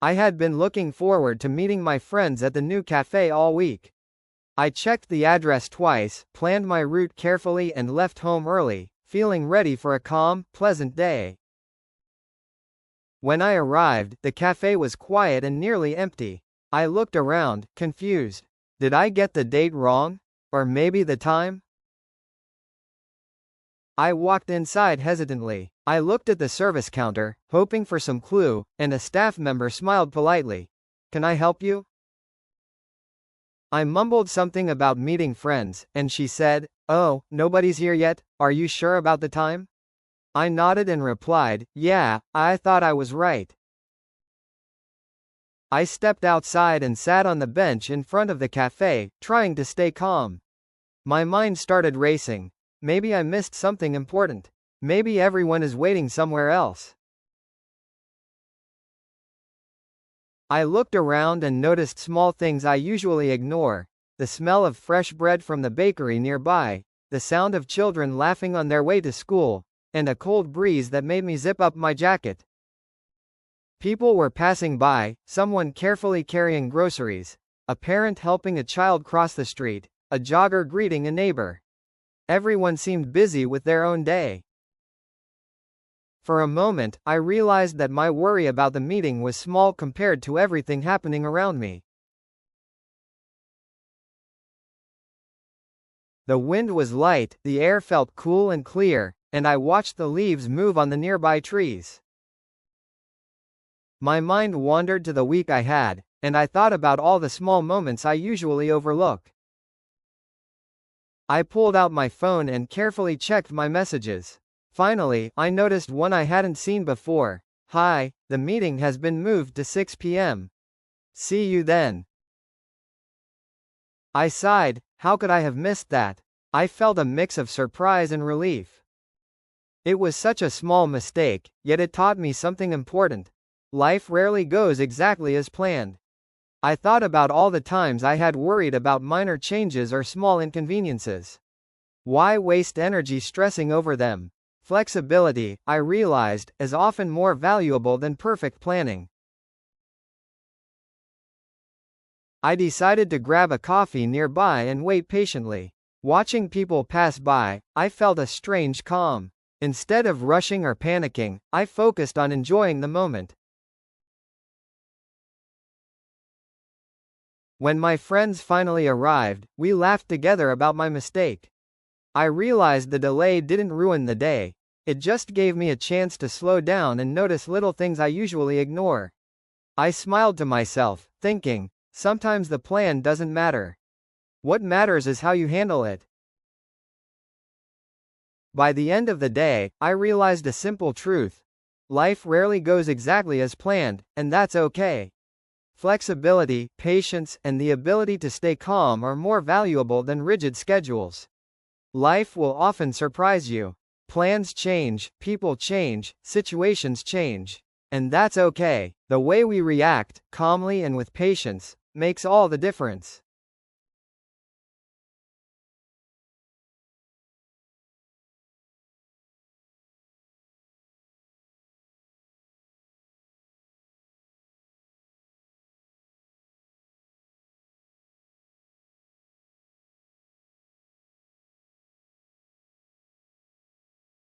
I had been looking forward to meeting my friends at the new cafe all week. I checked the address twice, planned my route carefully and left home early, feeling ready for a calm, pleasant day. When I arrived, the cafe was quiet and nearly empty. I looked around, confused. Did I get the date wrong? Or maybe the time? I walked inside hesitantly. I looked at the service counter, hoping for some clue, and a staff member smiled politely. "Can I help you?" I mumbled something about meeting friends, and she said, "Oh, nobody's here yet? Are you sure about the time?" I nodded and replied, "Yeah, I thought I was right." I stepped outside and sat on the bench in front of the cafe, trying to stay calm. My mind started racing. Maybe I missed something important. Maybe everyone is waiting somewhere else. I looked around and noticed small things I usually ignore: the smell of fresh bread from the bakery nearby, the sound of children laughing on their way to school, and a cold breeze that made me zip up my jacket. People were passing by, someone carefully carrying groceries, a parent helping a child cross the street, a jogger greeting a neighbor. Everyone seemed busy with their own day. For a moment, I realized that my worry about the meeting was small compared to everything happening around me. The wind was light, the air felt cool and clear, and I watched the leaves move on the nearby trees. My mind wandered to the week I had, and I thought about all the small moments I usually overlook. I pulled out my phone and carefully checked my messages. Finally, I noticed one I hadn't seen before. "Hi, the meeting has been moved to 6 p.m. See you then." I sighed. How could I have missed that? I felt a mix of surprise and relief. It was such a small mistake, yet it taught me something important. Life rarely goes exactly as planned. I thought about all the times I had worried about minor changes or small inconveniences. Why waste energy stressing over them? Flexibility, I realized, is often more valuable than perfect planning. I decided to grab a coffee nearby and wait patiently. Watching people pass by, I felt a strange calm. Instead of rushing or panicking, I focused on enjoying the moment. When my friends finally arrived, we laughed together about my mistake. I realized the delay didn't ruin the day. It just gave me a chance to slow down and notice little things I usually ignore. I smiled to myself, thinking, sometimes the plan doesn't matter. What matters is how you handle it. By the end of the day, I realized a simple truth. Life rarely goes exactly as planned, and that's okay. Flexibility, patience, and the ability to stay calm are more valuable than rigid schedules. Life will often surprise you. Plans change, people change, situations change. And that's okay. The way we react, calmly and with patience, makes all the difference.